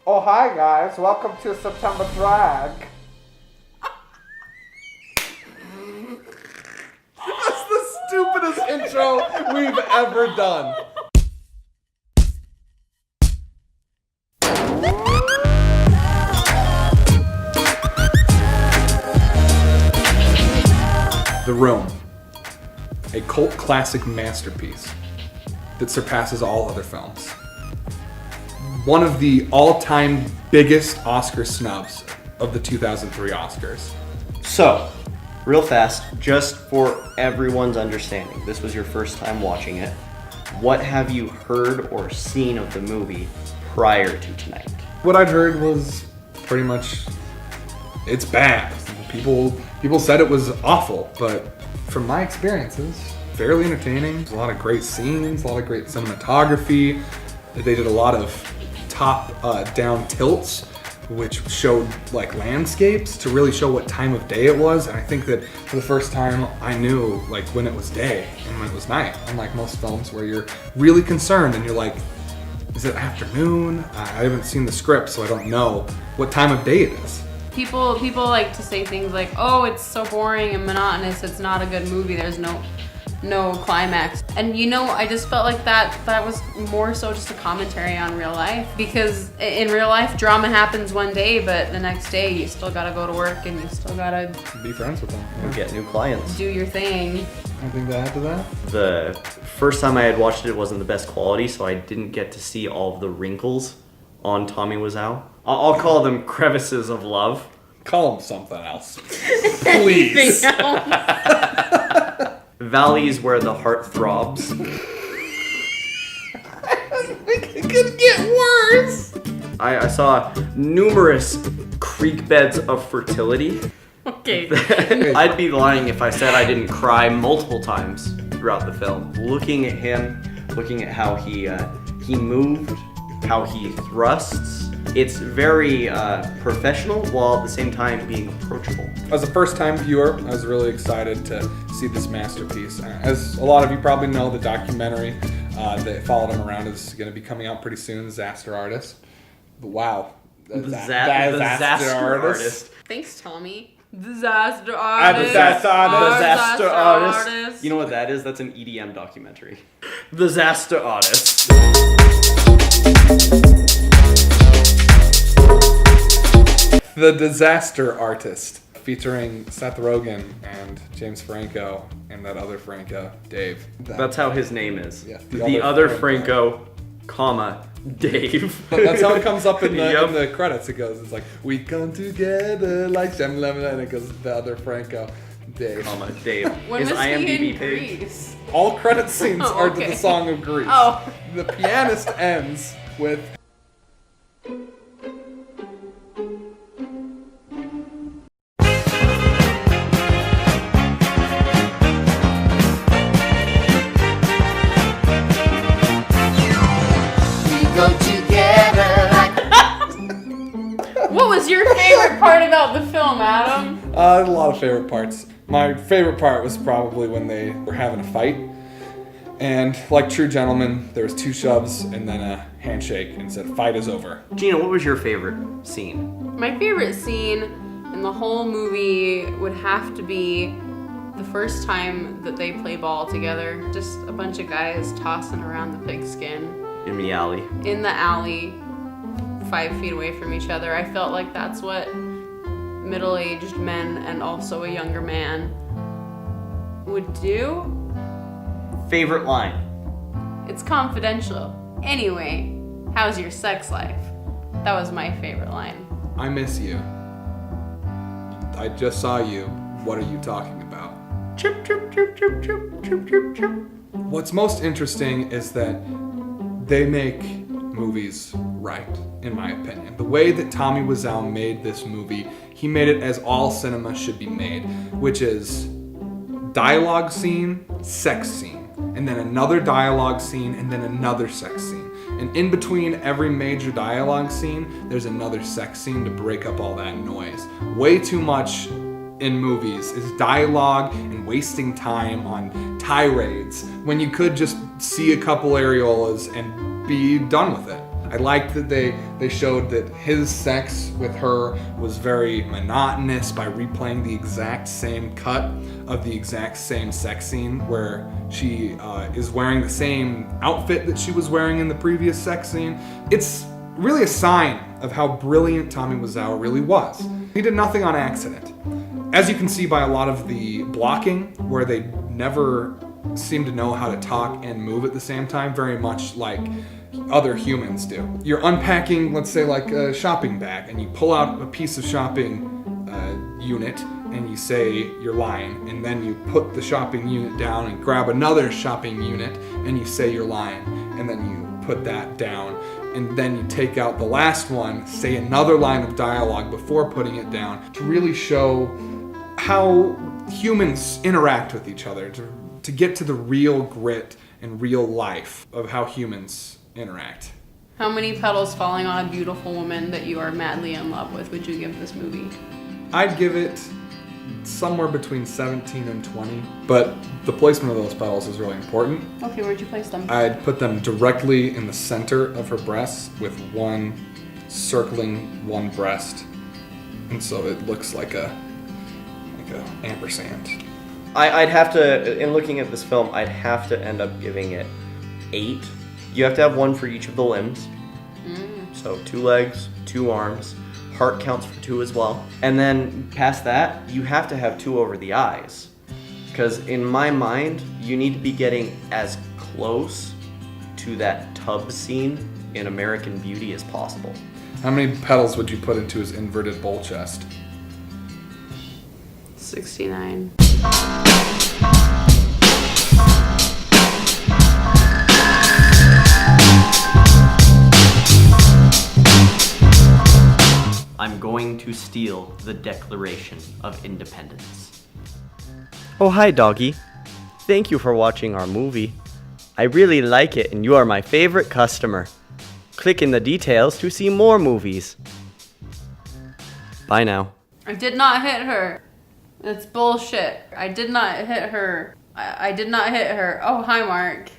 Oh, hi guys. Welcome to September Drag. That's the stupidest intro we've ever done. The Room, a cult classic masterpiece that surpasses all other films. One of the all-time biggest Oscar snubs of the 2003 Oscars. So, real fast, just for everyone's understanding, this was your first time watching it. What have you heard or seen of the movie prior to tonight? What I'd heard was pretty much, it's bad. People said it was awful, but from my experiences, fairly entertaining. There's a lot of great scenes, a lot of great cinematography. They did a lot of top-down tilts, which showed like landscapes to really show what time of day it was. And I think that for the first time, I knew like when it was day and when it was night. Unlike most films where you're really concerned and you're like, is it afternoon? I haven't seen the script, so I don't know what time of day it is. People like to say things like, oh, it's so boring and monotonous, it's not a good movie, there's no climax. And I just felt like that was more so just a commentary on real life, because in real life drama happens one day, but the next day you still gotta go to work and you still gotta Be friends with them. And get new clients. do your thing. Anything to add to that? The first time I had watched it wasn't the best quality, so I didn't get to see all of the wrinkles on Tommy Wiseau. I'll call them crevices of love. Call them something else. Please. Valleys where the heart throbs. It could get worse. I saw numerous creek beds of fertility. Okay. I'd be lying if I said I didn't cry multiple times throughout the film. Looking at him, looking at how he moved, how he thrusts. It's very professional while at the same time being approachable. As a first-time viewer, I was really excited to see this masterpiece. As a lot of you probably know, the documentary that followed him around is going to be coming out pretty soon, Disaster Artist. But wow. Disaster Artist. Thanks, Tommy. Disaster artist. Disaster Artist. You know what that is? That's an EDM documentary. Disaster Artist. The Disaster Artist, featuring Seth Rogen and James Franco and that other Franco, Dave. That's how his name is. Yeah, the other Franco, comma, Dave. That's how it comes up in the, Yep. in the credits. It goes, it's like, we come together like Shem Lemon, and it goes, the other Franco, Dave. Comma, Dave. When His was he IMDb in page. Greece? All credit scenes Oh, are to okay. the song of Greece. Oh. The pianist ends with... What was your favorite part about the film, Adam? a lot of favorite parts. My favorite part was probably when they were having a fight. And like true gentlemen, there was 2 shoves and then a handshake and said, fight is over. Gina, what was your favorite scene? My favorite scene in the whole movie would have to be the first time that they play ball together. Just a bunch of guys tossing around the pigskin In the alley. in the alley, 5 feet away from each other. I felt like that's what middle-aged men and also a younger man would do. Favorite line? It's confidential. Anyway, how's your sex life? That was my favorite line. I miss you. I just saw you. What are you talking about? Chirp, chirp, chirp, chirp, chirp, chirp, chirp, chirp. What's most interesting is that they make movies right, in my opinion. The way that Tommy Wiseau made this movie, he made it as all cinema should be made, which is dialogue scene, sex scene, and then another dialogue scene, and then another sex scene. And in between every major dialogue scene, there's another sex scene to break up all that noise. Way too much in movies is dialogue and wasting time on tirades when you could just see a couple areolas and be done with it. I liked that they showed that his sex with her was very monotonous by replaying the exact same cut of the exact same sex scene where she is wearing the same outfit that she was wearing in the previous sex scene. It's really a sign of how brilliant Tommy Wiseau really was. He did nothing on accident. As you can see by a lot of the blocking, where they never seem to know how to talk and move at the same time, very much like other humans do. You're unpacking, let's say, like a shopping bag, and you pull out a piece of shopping unit, and you say you're lying, and then you put the shopping unit down and grab another shopping unit, and you say you're lying, and then you put that down, and then you take out the last one, say another line of dialogue before putting it down, to really show how humans interact with each other, to get to the real grit and real life of how humans interact. How many petals falling on a beautiful woman that you are madly in love with would you give this movie? I'd give it somewhere between 17 and 20, but the placement of those petals is really important. Okay, where'd you place them? I'd put them directly in the center of her breasts, with one circling one breast, and so it looks like a ampersand. I'd have to, in looking at this film, I'd have to end up giving it 8. You have to have one for each of the limbs. So 2 legs, 2 arms. Heart counts for 2 as well. And then past that, you have to have 2 over the eyes. Because in my mind, you need to be getting as close to that tub scene in American Beauty as possible. How many petals would you put into his inverted bowl chest? 69. I'm going to steal the Declaration of Independence. Oh, hi, doggy. Thank you for watching our movie. I really like it, and you are my favorite customer. Click in the details to see more movies. Bye now. I did not hit her. That's bullshit. I did not hit her. I did not hit her. Oh, hi, Mark.